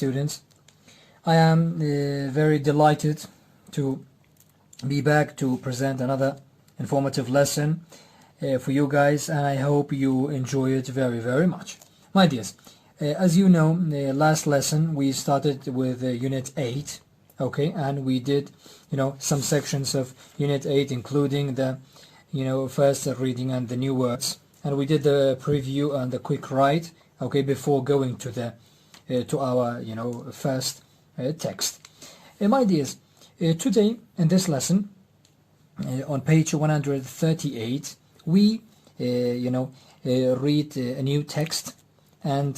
students. I am very delighted to be back to present another informative lesson for you guys, and I hope you enjoy it very much. My dears, as you know, the last lesson we started with Unit 8, okay, and we did, some sections of Unit 8, including the, first reading and the new words, and we did the preview and the quick write, okay, before going to the to our, first text. My dears, today in this lesson, on page 138, we, read a new text, and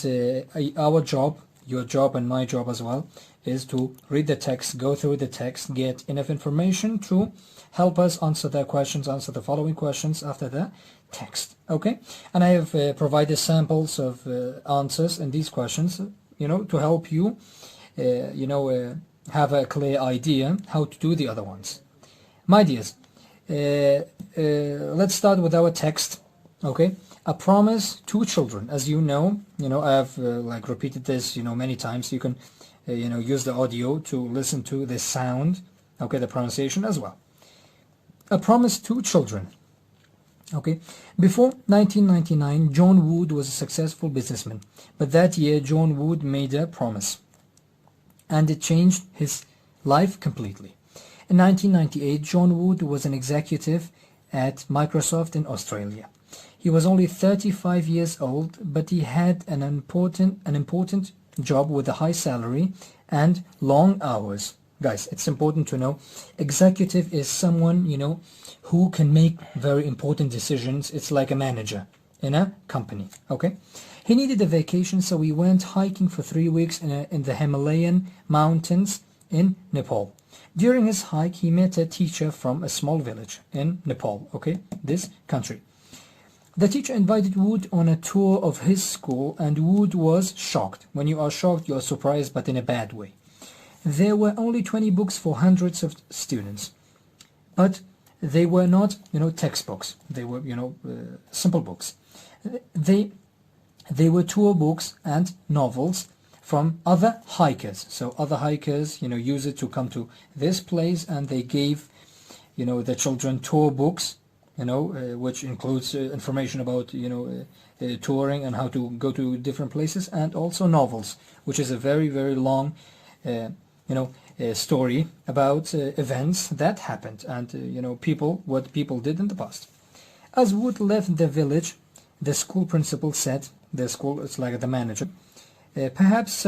our job, your job and my job as well, is to read the text, go through the text, get enough information to help us answer the questions, answer the following questions after the text, okay? And I have provided samples of answers in these questions, to help you, have a clear idea how to do the other ones. My dears, let's start with our text, okay? A promise to children. As you know, I have repeated this, many times. You can, use the audio to listen to the sound, okay, the pronunciation as well. A promise to children. Okay, before 1999, John Wood was a successful businessman, but that year John Wood made a promise, and it changed his life completely. In 1998, John Wood was an executive at Microsoft in Australia. He was only 35 years old, but he had an important job with a high salary and long hours. Guys, it's important to know, executive is someone, who can make very important decisions. It's like a manager in a company, okay? He needed a vacation, so he went hiking for 3 weeks in the Himalayan mountains in Nepal. During his hike, he met a teacher from a small village in Nepal, okay, this country. The teacher invited Wood on a tour of his school, and Wood was shocked. When you are shocked, you are surprised, but in a bad way. There were only 20 books for hundreds of students, but they were not, textbooks. They were, simple books. They were tour books and novels from other hikers. So other hikers, use it to come to this place, and they gave, the children tour books, which includes information about, touring and how to go to different places, and also novels, which is a very long, story about events that happened and, what people did in the past. As Wood left the village, the school principal said, the school is like the manager, perhaps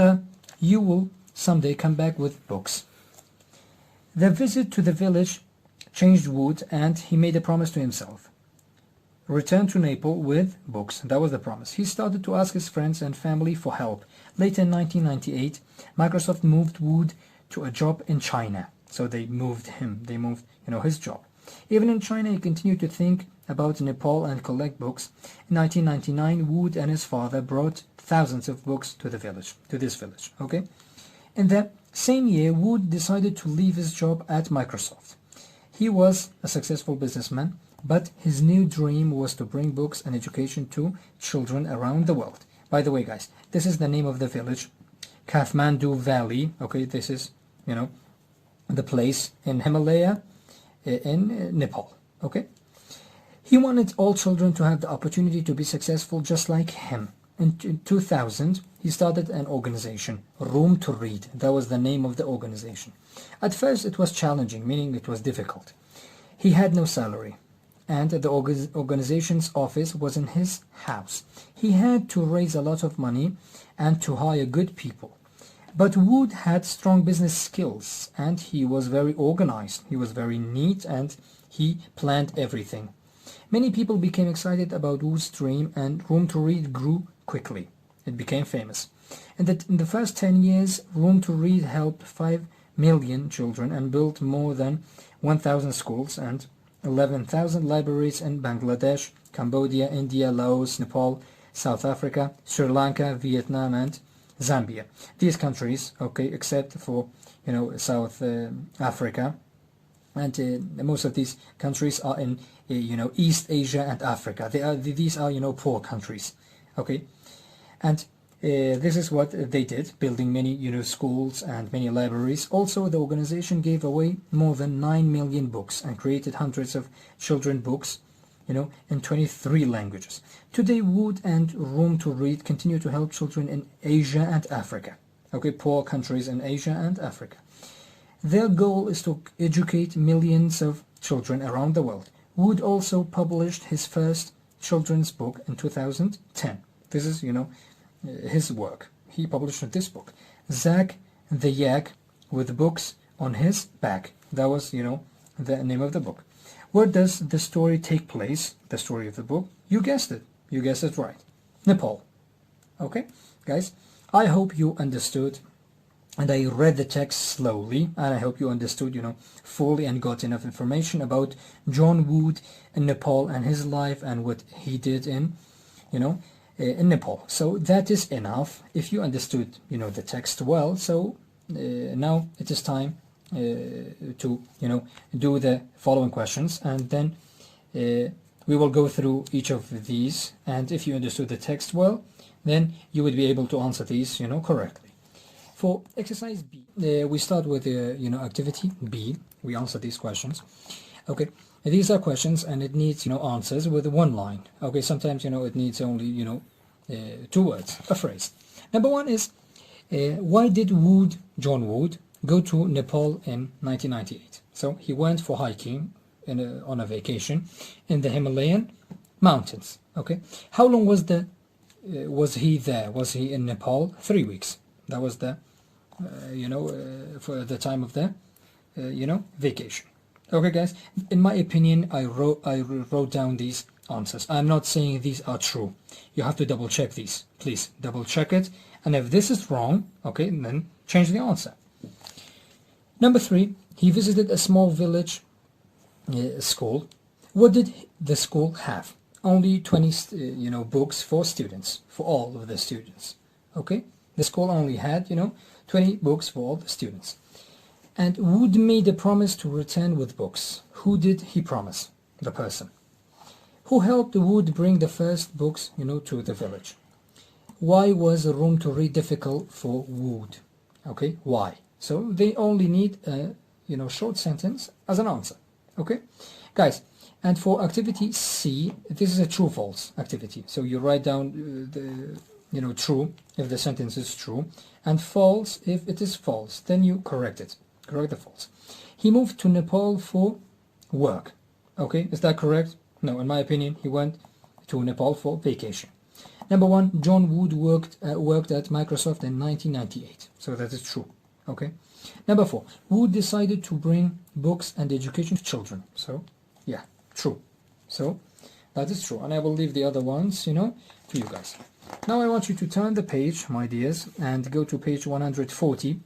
you will someday come back with books. The visit to the village changed Wood, and he made a promise to himself. Return to Nepal with books. That was the promise. He started to ask his friends and family for help. Later in 1998, Microsoft moved Wood to a job in China. So they moved him. They moved, his job. Even in China, he continued to think about Nepal and collect books. In 1999, Wood and his father brought thousands of books to this village, okay? In the same year, Wood decided to leave his job at Microsoft. He was a successful businessman, but his new dream was to bring books and education to children around the world. By the way, guys, this is the name of the village, Kathmandu Valley. Okay, this is, the place in Himalaya, in Nepal. Okay, he wanted all children to have the opportunity to be successful just like him. In 2000, he started an organization, Room to Read. That was the name of the organization. At first, it was challenging, meaning it was difficult. He had no salary, and the organization's office was in his house. He had to raise a lot of money and to hire good people. But Wood had strong business skills, and he was very organized. He was very neat, and he planned everything. Many people became excited about Wood's dream, and Room to Read grew quickly. It became famous. In the first 10 years, Room to Read helped 5 million children and built more than 1,000 schools and 11,000 libraries in Bangladesh, Cambodia, India, Laos, Nepal, South Africa, Sri Lanka, Vietnam, and Zambia. These countries, okay, except for, South Africa, and most of these countries are in, East Asia and Africa. These are, poor countries, okay? And This is what they did, building many schools and many libraries. Also, the organization gave away more than 9 million books and created hundreds of children books in 23 languages. Today, Wood and Room to Read continue to help children in Asia and Africa. Okay, poor countries in Asia and Africa. Their goal is to educate millions of children around the world. Wood also published his first children's book in 2010. This is, his work. He published this book, Zach the Yak with Books on His Back. That was, the name of the book. Where does the story take place? The story of the book? You guessed it. You guessed it right. Nepal. Okay, guys, I hope you understood, and I read the text slowly, and I hope you understood, fully and got enough information about John Wood in Nepal and his life and what he did in Nepal. So that is enough if you understood, the text well. So now it is time to, do the following questions, and then we will go through each of these, and if you understood the text well, then you would be able to answer these, correctly. For exercise B, we start with, activity B. We answer these questions. Okay, these are questions, and it needs, answers with one line. Okay, sometimes, it needs only, 2 words, a phrase. Number 1 is, why did John Wood, go to Nepal in 1998? So he went for hiking on a vacation in the Himalayan mountains. Okay, how long was he there? Was he in Nepal? 3 weeks. That was the, for the time of the, vacation. Okay, guys. In my opinion, I wrote down these answers. I'm not saying these are true. You have to double check these. Please double check it. And if this is wrong, okay, then change the answer. Number 3, he visited a small village school. What did the school have? Only 20, books for students, for all of the students. Okay, the school only had, 20 books for all the students. And Wood made a promise to return with books. Who did he promise? The person. Who helped Wood bring the first books, to the village? Why was a room to read difficult for Wood? Okay, why? So they only need a, short sentence as an answer. Okay, guys. And for activity C, this is a true-false activity. So you write down the, true if the sentence is true, and false if it is false. Then you correct it. Correct the false. He moved to Nepal for work. Okay, is that correct? No, in my opinion, he went to Nepal for vacation. Number 1, John Wood worked at Microsoft in 1998. So that is true. Okay. Number 4, Wood decided to bring books and education to children. So, yeah, true. So, that is true. And I will leave the other ones, to you guys. Now I want you to turn the page, my dears, and go to page 140,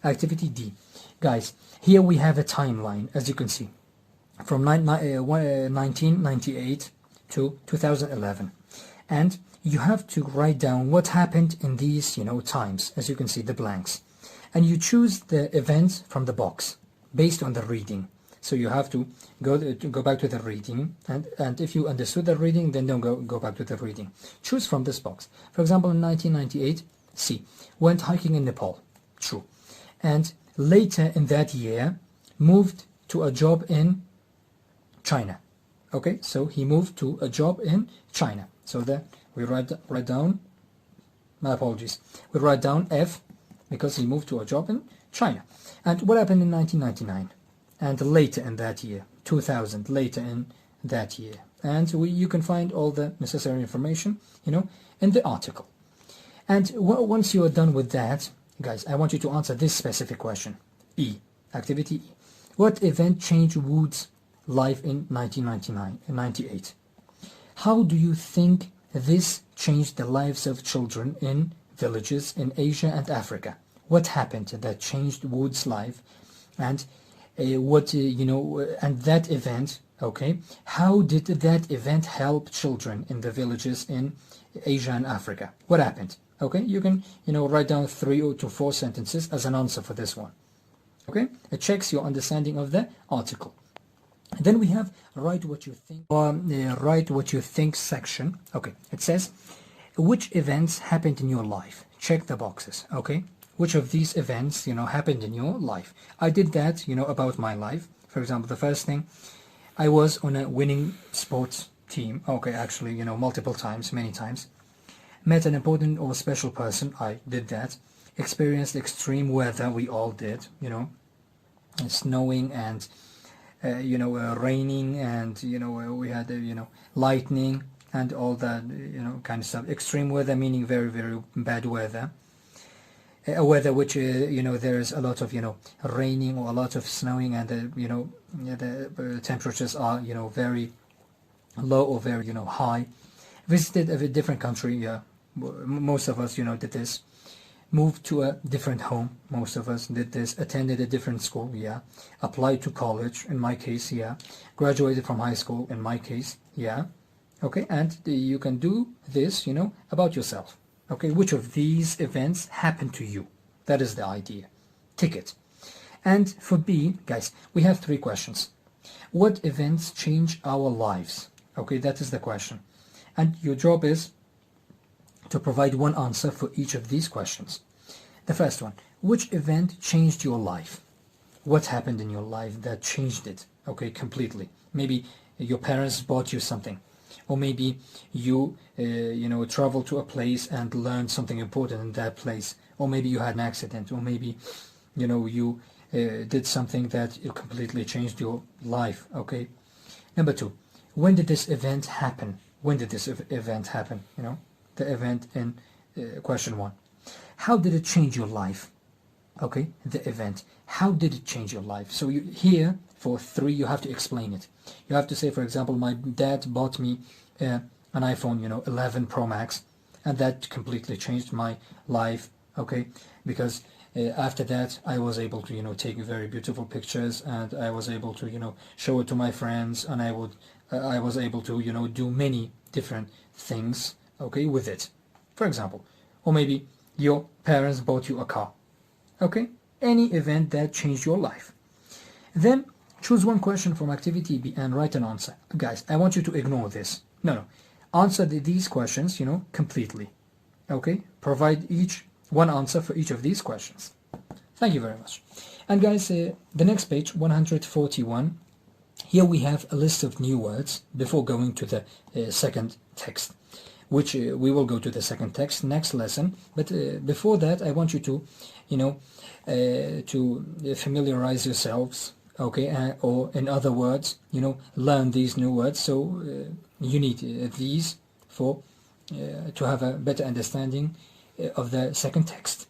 activity D. Guys, here we have a timeline, as you can see, from 1998 to 2011. And you have to write down what happened in these, times, as you can see, the blanks. And you choose the events from the box based on the reading. So you have to go back to the reading, and if you understood the reading, then don't go back to the reading. Choose from this box. For example, in 1998, C, went hiking in Nepal. True. And later in that year, moved to a job in China. Okay, so he moved to a job in China. So then we write down, my apologies, we write down F, because he moved to a job in China. And what happened in 1999? And later in that year, 2000, later in that year. And you can find all the necessary information, in the article. And once you are done with that, guys, I want you to answer this specific question. E, activity E. What event changed Wood's life in 1998? How do you think this changed the lives of children in villages in Asia and Africa? What happened that changed Wood's life, and and that event, okay, how did that event help children in the villages in Asia and Africa? What happened? Okay, you can, write down 3 to 4 sentences as an answer for this one. Okay, it checks your understanding of the article. Then we have write what you think, or write what you think section. Okay, it says, which events happened in your life? Check the boxes, okay? Which of these events, happened in your life? I did that, about my life. For example, the first thing, I was on a winning sports team. Okay, actually, multiple times, many times. Met an important or special person. I did that. Experienced extreme weather. We all did, snowing and, raining and, we had, lightning and all that, kind of stuff. Extreme weather meaning very, very bad weather. A weather which, there's a lot of, raining or a lot of snowing and, the temperatures are, very low or very, high. Visited a different country, yeah. Most of us, did this. Moved to a different home. Most of us did this. Attended a different school, yeah. Applied to college, in my case, yeah. Graduated from high school, in my case, yeah. Okay, and you can do this, about yourself. Okay, which of these events happened to you? That is the idea. Tick it. And for B, guys, we have 3 questions. What events change our lives? Okay, that is the question. And your job is to provide one answer for each of these questions. The first one, which event changed your life? What happened in your life that changed it? Okay, completely. Maybe your parents bought you something. Or maybe you, traveled to a place and learned something important in that place. Or maybe you had an accident. Or maybe, you did something that completely changed your life. Okay. Number 2, when did this event happen? When did this event happen? The event in question 1. How did it change your life? Okay, the event. How did it change your life? So here, for 3, you have to explain it. You have to say, for example, my dad bought me an iPhone, 11 Pro Max, and that completely changed my life, okay? Because after that, I was able to, take very beautiful pictures, and I was able to, show it to my friends, and I was able to, do many different things, okay, with it. For example, or maybe your parents bought you a car, okay? Any event that changed your life. Then choose one question from activity B and write an answer. Guys, I want you to ignore this. No. Answer these questions, completely. Okay? Provide one answer for each of these questions. Thank you very much. And guys, the next page, 141. Here we have a list of new words before going to the second text, which we will go to the second text next lesson. But before that, I want you to, to familiarize yourselves, okay, or in other words, learn these new words. So you need these for to have a better understanding of the second text.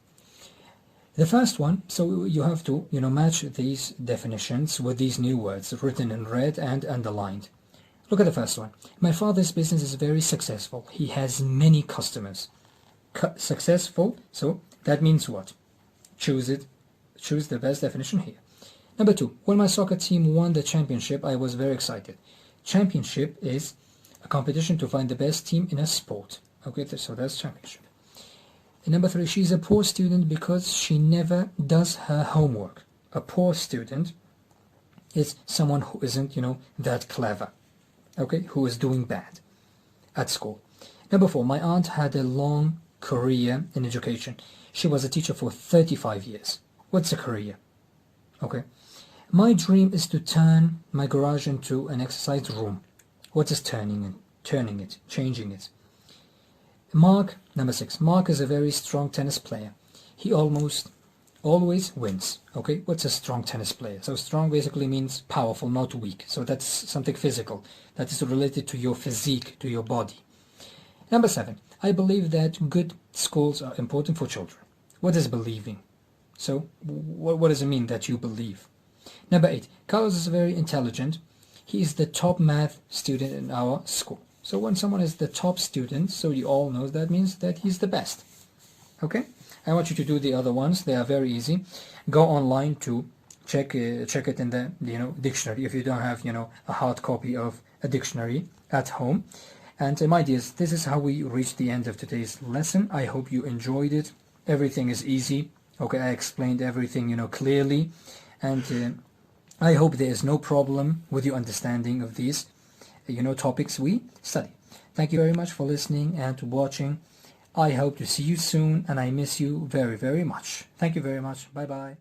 The first one, so you have to, match these definitions with these new words written in red and underlined. Look at the first one. My father's business is very successful. He has many customers. Successful, so that means what? Choose it. Choose the best definition here. Number 2, when my soccer team won the championship, I was very excited. Championship is a competition to find the best team in a sport. Okay, so that's championship. And number 3, she's a poor student because she never does her homework. A poor student is someone who isn't, that clever. Okay, who is doing bad at school. Number 4, my aunt had a long career in education. She was a teacher for 35 years. What's a career? Okay. My dream is to turn my garage into an exercise room. What is turning it, changing it? Mark, number 6. Mark is a very strong tennis player. He almost always wins. Okay, what's a strong tennis player? So strong basically means powerful, not weak. So that's something physical. That is related to your physique, to your body. Number 7. I believe that good schools are important for children. What is believing? So what does it mean that you believe? Number 8. Carlos is very intelligent. He is the top math student in our school. So when someone is the top student, so you all know that means that he's the best. Okay? I want you to do the other ones. They are very easy. Go online to check it in the dictionary if you don't have a hard copy of a dictionary at home. And my dears, this is how we reach the end of today's lesson. I hope you enjoyed it. Everything is easy. Okay, I explained everything clearly, and I hope there is no problem with your understanding of these topics we study. Thank you very much for listening and watching. I hope to see you soon, and I miss you very, very much. Thank you very much. Bye bye.